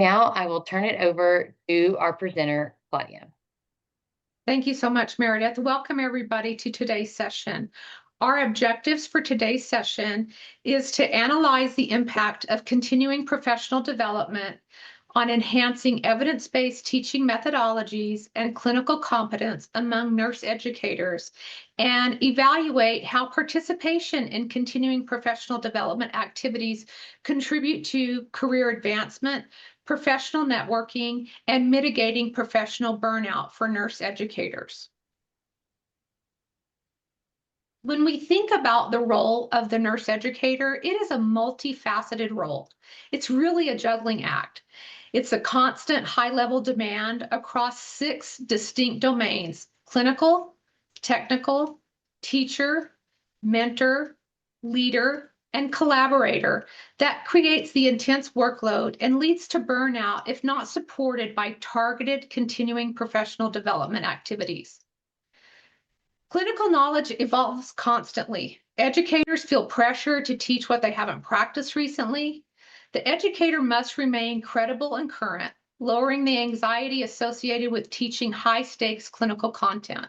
Now I will turn it over to our presenter, Claudia. Thank you so much, Meredith. Welcome everybody to today's session. Our objectives for today's session is to analyze the impact of continuing professional development on enhancing evidence-based teaching methodologies and clinical competence among nurse educators, and evaluate how participation in continuing professional development activities contribute to career advancement, professional networking, and mitigating professional burnout for nurse educators. When we think about the role of the nurse educator, it is a multifaceted role. It's really a juggling act. It's a constant high-level demand across 6 distinct domains: clinical, technical, teacher, mentor, leader, and collaborator that creates the intense workload and leads to burnout if not supported by targeted continuing professional development activities. Clinical knowledge evolves constantly. Educators feel pressure to teach what they haven't practiced recently. The educator must remain credible and current, lowering the anxiety associated with teaching high-stakes clinical content.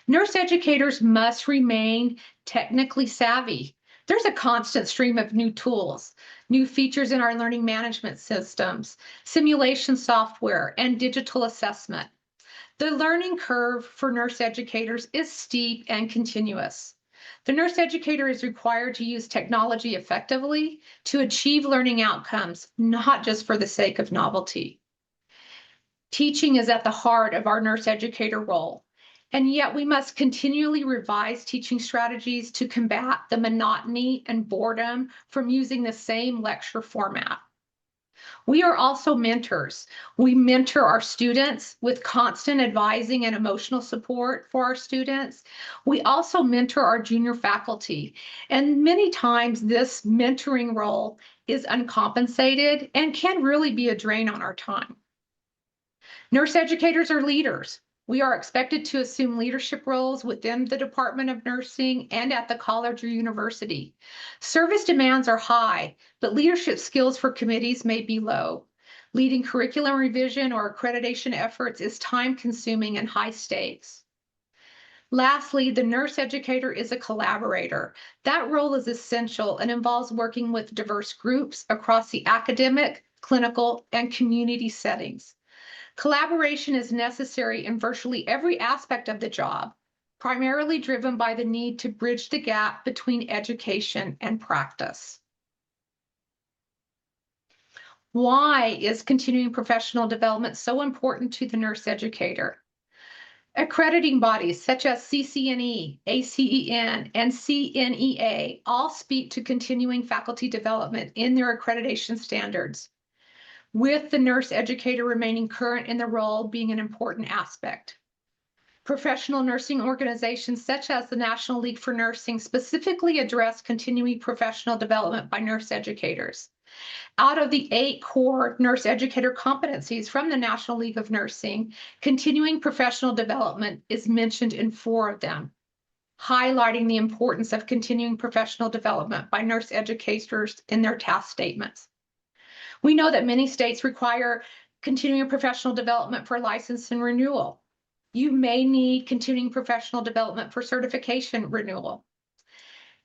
Nurse educators must remain technically savvy. There's a constant stream of new tools, new features in our learning management systems, simulation software, and digital assessment. The learning curve for nurse educators is steep and continuous. The nurse educator is required to use technology effectively to achieve learning outcomes, not just for the sake of novelty. Teaching is at the heart of our nurse educator role, and yet we must continually revise teaching strategies to combat the monotony and boredom from using the same lecture format. We are also mentors. We mentor our students with constant advising and emotional support for our students. We also mentor our junior faculty. And many times this mentoring role is uncompensated and can really be a drain on our time. Nurse educators are leaders. We are expected to assume leadership roles within the Department of Nursing and at the college or university. Service demands are high, but leadership skills for committees may be low. Leading curriculum revision or accreditation efforts is time-consuming and high stakes. Lastly, the nurse educator is a collaborator. That role is essential and involves working with diverse groups across the academic, clinical, and community settings. Collaboration is necessary in virtually every aspect of the job, primarily driven by the need to bridge the gap between education and practice. Why is continuing professional development so important to the nurse educator? Accrediting bodies such as CCNE, ACEN, and CNEA all speak to continuing faculty development in their accreditation standards, with the nurse educator remaining current in the role being an important aspect. Professional nursing organizations such as the National League for Nursing specifically address continuing professional development by nurse educators. Out of the 8 core nurse educator competencies from the National League of Nursing, continuing professional development is mentioned in 4 of them, highlighting the importance of continuing professional development by nurse educators in their task statements. We know that many states require continuing professional development for license and renewal. You may need continuing professional development for certification renewal.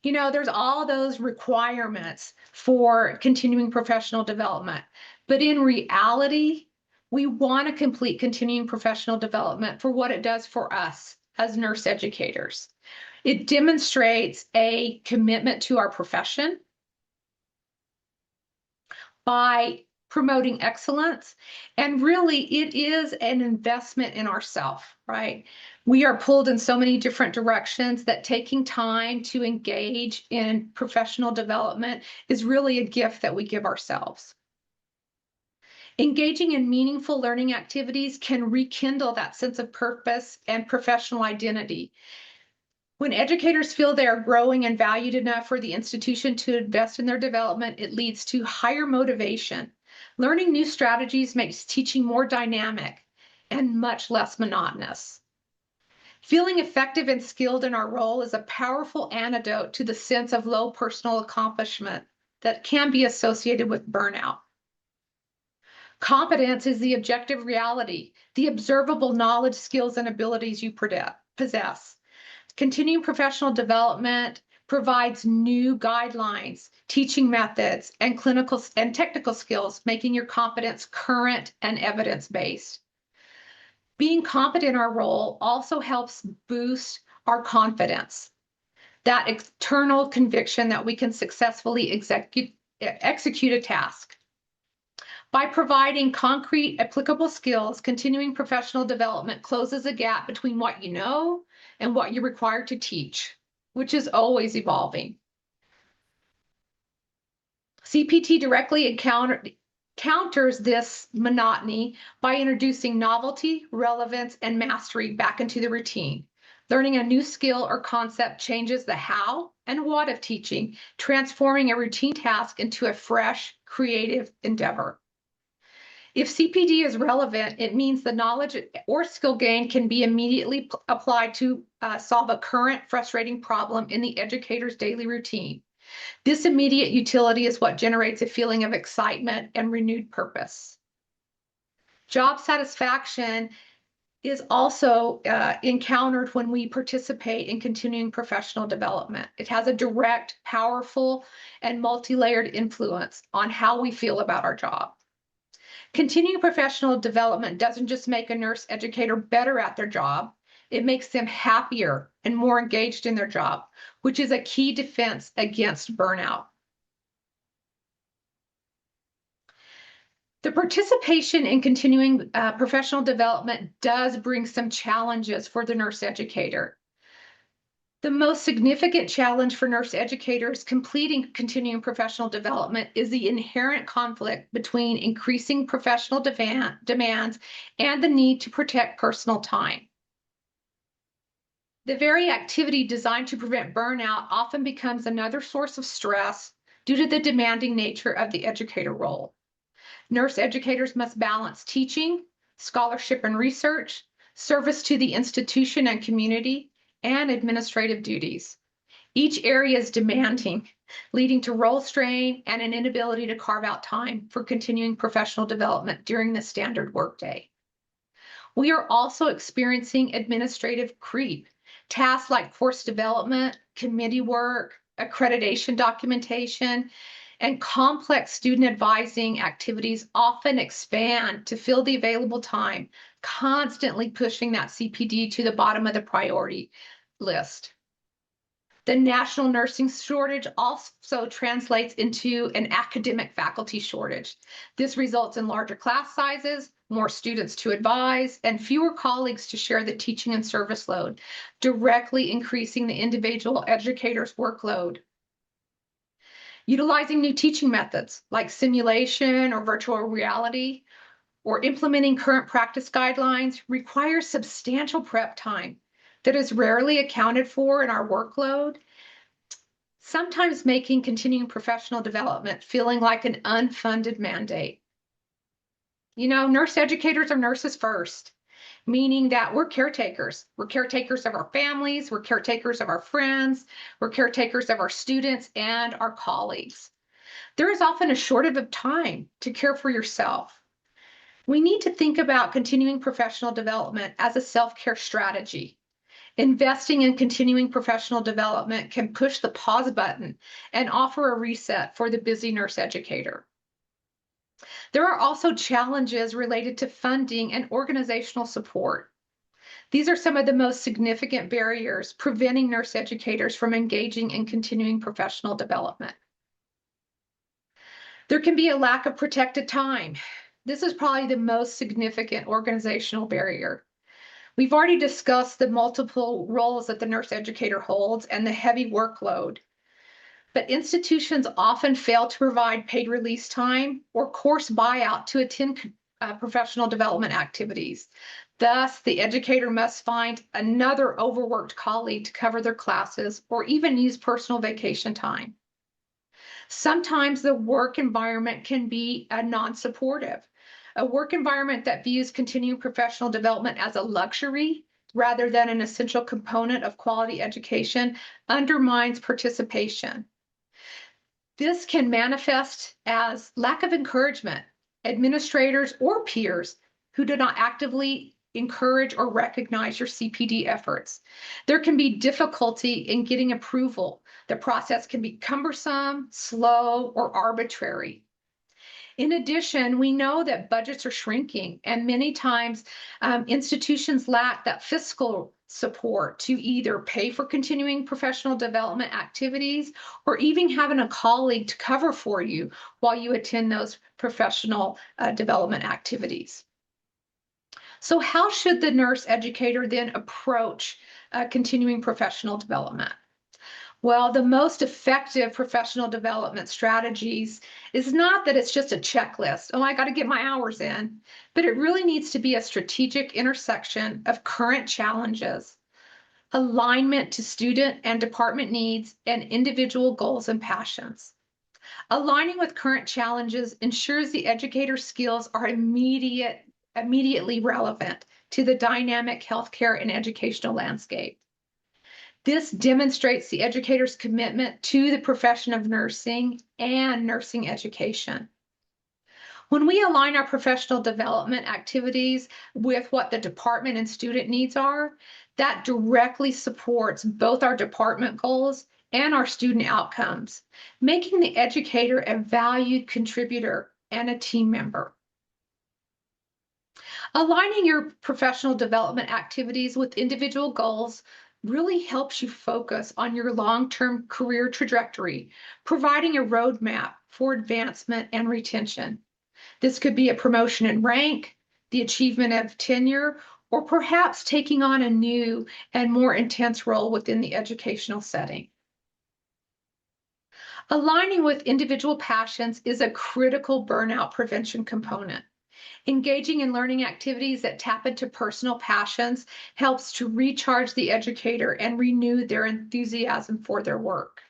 You know, there's all those requirements for continuing professional development. But in reality, we want to complete continuing professional development for what it does for us as nurse educators. It demonstrates a commitment to our profession by promoting excellence. And really, it is an investment in ourselves, right? We are pulled in so many different directions that taking time to engage in professional development is really a gift that we give ourselves. Engaging in meaningful learning activities can rekindle that sense of purpose and professional identity. When educators feel they are growing and valued enough for the institution to invest in their development, it leads to higher motivation. Learning new strategies makes teaching more dynamic and much less monotonous. Feeling effective and skilled in our role is a powerful antidote to the sense of low personal accomplishment that can be associated with burnout. Competence is the objective reality, the observable knowledge, skills, and abilities you possess. Continuing professional development provides new guidelines, teaching methods, and clinical and technical skills, making your competence current and evidence-based. Being competent in our role also helps boost our confidence, that internal conviction that we can successfully execute a task. By providing concrete, applicable skills, continuing professional development closes a gap between what you know and what you're required to teach, which is always evolving. CPT directly counters this monotony by introducing novelty, relevance, and mastery back into the routine. Learning a new skill or concept changes the how and what of teaching, transforming a routine task into a fresh, creative endeavor. If CPD is relevant, it means the knowledge or skill gain can be immediately applied to solve a current frustrating problem in the educator's daily routine. This immediate utility is what generates a feeling of excitement and renewed purpose. Job satisfaction is also encountered when we participate in continuing professional development. It has a direct, powerful, and multi-layered influence on how we feel about our job. Continuing professional development doesn't just make a nurse educator better at their job, it makes them happier and more engaged in their job, which is a key defense against burnout. The participation in continuing professional development does bring some challenges for the nurse educator. The most significant challenge for nurse educators completing continuing professional development is the inherent conflict between increasing professional demands and the need to protect personal time. The very activity designed to prevent burnout often becomes another source of stress due to the demanding nature of the educator role. Nurse educators must balance teaching, scholarship and research, service to the institution and community, and administrative duties. Each area is demanding, leading to role strain and an inability to carve out time for continuing professional development during the standard workday. We are also experiencing administrative creep. Tasks like course development, committee work, accreditation documentation, and complex student advising activities often expand to fill the available time, constantly pushing that CPD to the bottom of the priority list. The national nursing shortage also translates into an academic faculty shortage. This results in larger class sizes, more students to advise, and fewer colleagues to share the teaching and service load, directly increasing the individual educator's workload. Utilizing new teaching methods like simulation or virtual reality, or implementing current practice guidelines requires substantial prep time that is rarely accounted for in our workload, sometimes making continuing professional development feeling like an unfunded mandate. You know, nurse educators are nurses first, meaning that we're caretakers. We're caretakers of our families, we're caretakers of our friends, we're caretakers of our students and our colleagues. There is often a shortage of time to care for yourself. We need to think about continuing professional development as a self-care strategy. Investing in continuing professional development can push the pause button and offer a reset for the busy nurse educator. There are also challenges related to funding and organizational support. These are some of the most significant barriers preventing nurse educators from engaging in continuing professional development. There can be a lack of protected time. This is probably the most significant organizational barrier. We've already discussed the multiple roles that the nurse educator holds and the heavy workload, but institutions often fail to provide paid release time or course buyout to attend professional development activities. Thus, the educator must find another overworked colleague to cover their classes or even use personal vacation time. Sometimes the work environment can be non-supportive. A work environment that views continuing professional development as a luxury rather than an essential component of quality education undermines participation. This can manifest as lack of encouragement, administrators, or peers who do not actively encourage or recognize your CPD efforts. There can be difficulty in getting approval. The process can be cumbersome, slow, or arbitrary. In addition, we know that budgets are shrinking, and many times institutions lack that fiscal support to either pay for continuing professional development activities or even having a colleague to cover for you while you attend those professional development activities. So, how should the nurse educator then approach continuing professional development? Well, the most effective professional development strategies is not that it's just a checklist. Oh, I got to get my hours in, but it really needs to be a strategic intersection of current challenges, alignment to student and department needs, and individual goals and passions. Aligning with current challenges ensures the educator's skills are immediately relevant to the dynamic healthcare and educational landscape. This demonstrates the educator's commitment to the profession of nursing and nursing education. When we align our professional development activities with what the department and student needs are, that directly supports both our department goals and our student outcomes, making the educator a valued contributor and a team member. Aligning your professional development activities with individual goals really helps you focus on your long-term career trajectory, providing a roadmap for advancement and retention. This could be a promotion in rank, the achievement of tenure, or perhaps taking on a new and more intense role within the educational setting. Aligning with individual passions is a critical burnout prevention component. Engaging in learning activities that tap into personal passions helps to recharge the educator and renew their enthusiasm for their work.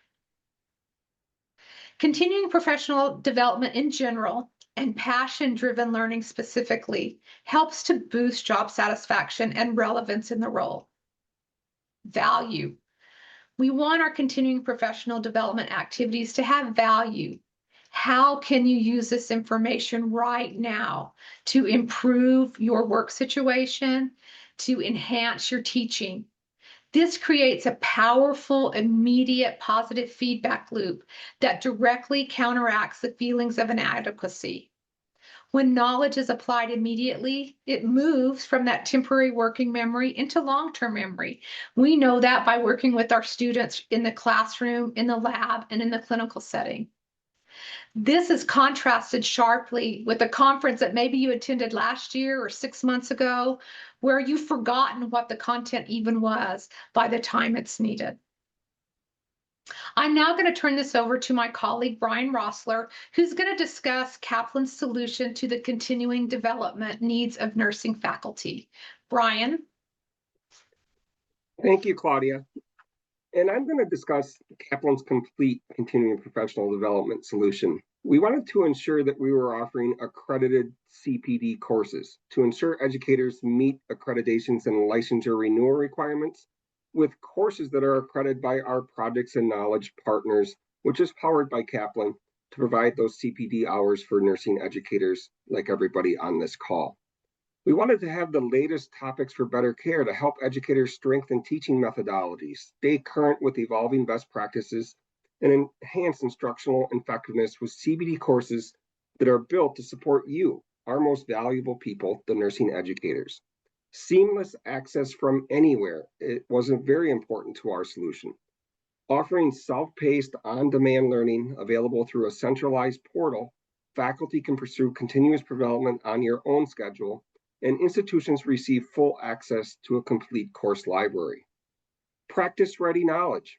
Continuing professional development in general and passion-driven learning specifically helps to boost job satisfaction and relevance in the role. Value. We want our continuing professional development activities to have value. How can you use this information right now to improve your work situation, to enhance your teaching? This creates a powerful, immediate positive feedback loop that directly counteracts the feelings of inadequacy. When knowledge is applied immediately, it moves from that temporary working memory into long-term memory. We know that by working with our students in the classroom, in the lab, and in the clinical setting. This is contrasted sharply with a conference that maybe you attended last year or 6 months ago, where you've forgotten what the content even was by the time it's needed. I'm now going to turn this over to my colleague, Brian Rossler, who's going to discuss Kaplan's solution to the continuing development needs of nursing faculty. Brian? Thank you, Claudia. And I'm going to discuss Kaplan's complete continuing professional development solution. We wanted to ensure that we were offering accredited CPD courses to ensure educators meet accreditations and licensure renewal requirements with courses that are accredited by our projects and knowledge partners, which is powered by Kaplan to provide those CPD hours for nursing educators like everybody on this call. We wanted to have the latest topics for better care to help educators strengthen teaching methodologies, stay current with evolving best practices, and enhance instructional effectiveness with CPD courses that are built to support you, our most valuable people, the nursing educators. Seamless access from anywhere, it wasn't very important to our solution. Offering self-paced, on-demand learning available through a centralized portal, faculty can pursue continuous development on your own schedule, and institutions receive full access to a complete course library. Practice-ready knowledge.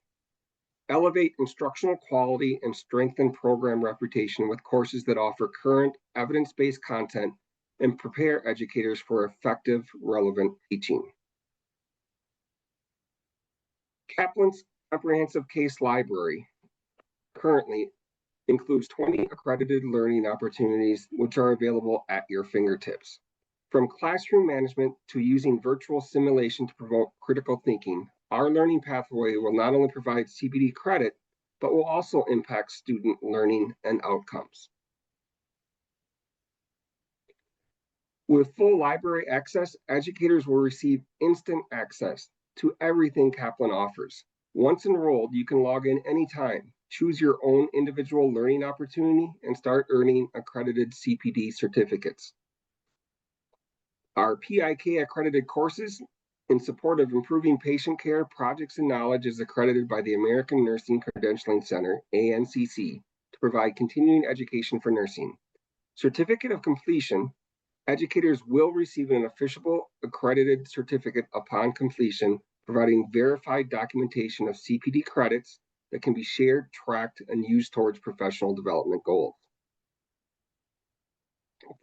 Elevate instructional quality and strengthen program reputation with courses that offer current evidence-based content and prepare educators for effective, relevant teaching. Kaplan's comprehensive case library currently includes 20 accredited learning opportunities, which are available at your fingertips. From classroom management to using virtual simulation to promote critical thinking, our learning pathway will not only provide CPD credit, but will also impact student learning and outcomes. With full library access, educators will receive instant access to everything Kaplan offers. Once enrolled, you can log in anytime, choose your own individual learning opportunity, and start earning accredited CPD certificates. Our PIK accredited courses in support of improving patient care, projects, and knowledge is accredited by the American Nursing Credentialing Center, ANCC, to provide continuing education for nursing. Certificate of completion, educators will receive an official accredited certificate upon completion, providing verified documentation of CPD credits that can be shared, tracked, and used towards professional development goals.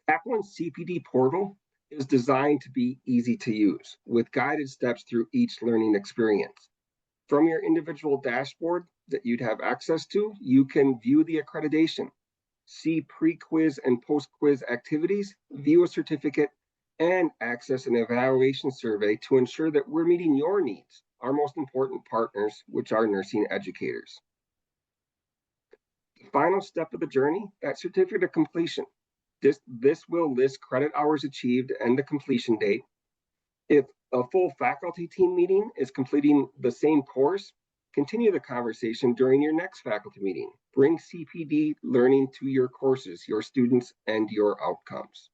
Kaplan's CPD portal is designed to be easy to use, with guided steps through each learning experience. From your individual dashboard that you'd have access to, you can view the accreditation, see pre-quiz and post-quiz activities, view a certificate, and access an evaluation survey to ensure that we're meeting your needs, our most important partners, which are nursing educators. The final step of the journey, that certificate of completion. This will list credit hours achieved and the completion date. If a full faculty team meeting is completing the same course, continue the conversation during your next faculty meeting. Bring CPD learning to your courses, your students, and your outcomes.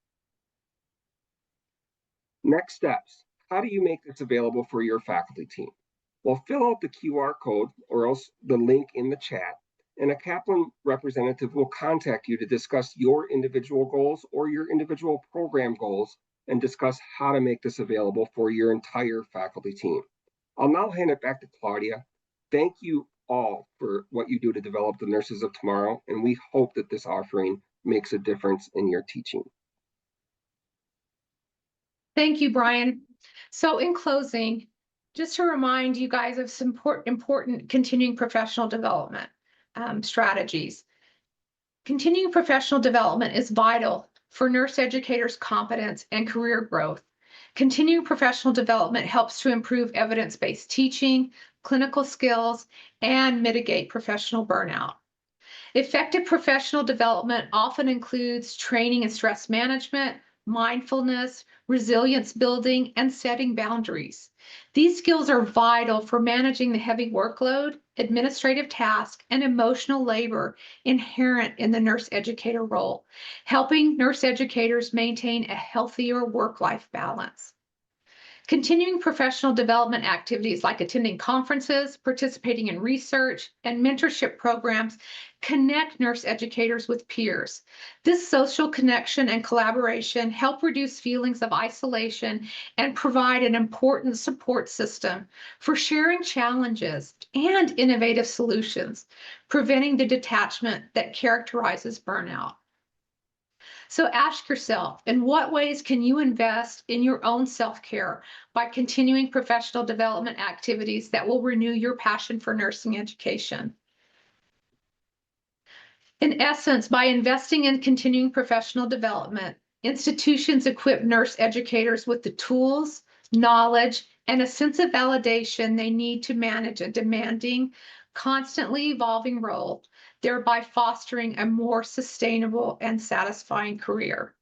Next steps. How do you make this available for your faculty team? Well, fill out the QR code or else the link in the chat, and a Kaplan representative will contact you to discuss your individual goals or your individual program goals and discuss how to make this available for your entire faculty team. I'll now hand it back to Claudia. Thank you all for what you do to develop the nurses of tomorrow, and we hope that this offering makes a difference in your teaching. Thank you, Brian. So in closing, just to remind you guys of some important continuing professional development strategies. Continuing professional development is vital for nurse educators' competence and career growth. Continuing professional development helps to improve evidence-based teaching, clinical skills, and mitigate professional burnout. Effective professional development often includes training in stress management, mindfulness, resilience building, and setting boundaries. These skills are vital for managing the heavy workload, administrative tasks, and emotional labor inherent in the nurse educator role, helping nurse educators maintain a healthier work-life balance. Continuing professional development activities like attending conferences, participating in research, and mentorship programs connect nurse educators with peers. This social connection and collaboration help reduce feelings of isolation and provide an important support system for sharing challenges and innovative solutions, preventing the detachment that characterizes burnout. So ask yourself, in what ways can you invest in your own self-care by continuing professional development activities that will renew your passion for nursing education? In essence, by investing in continuing professional development, institutions equip nurse educators with the tools, knowledge, and a sense of validation they need to manage a demanding, constantly evolving role, thereby fostering a more sustainable and satisfying career.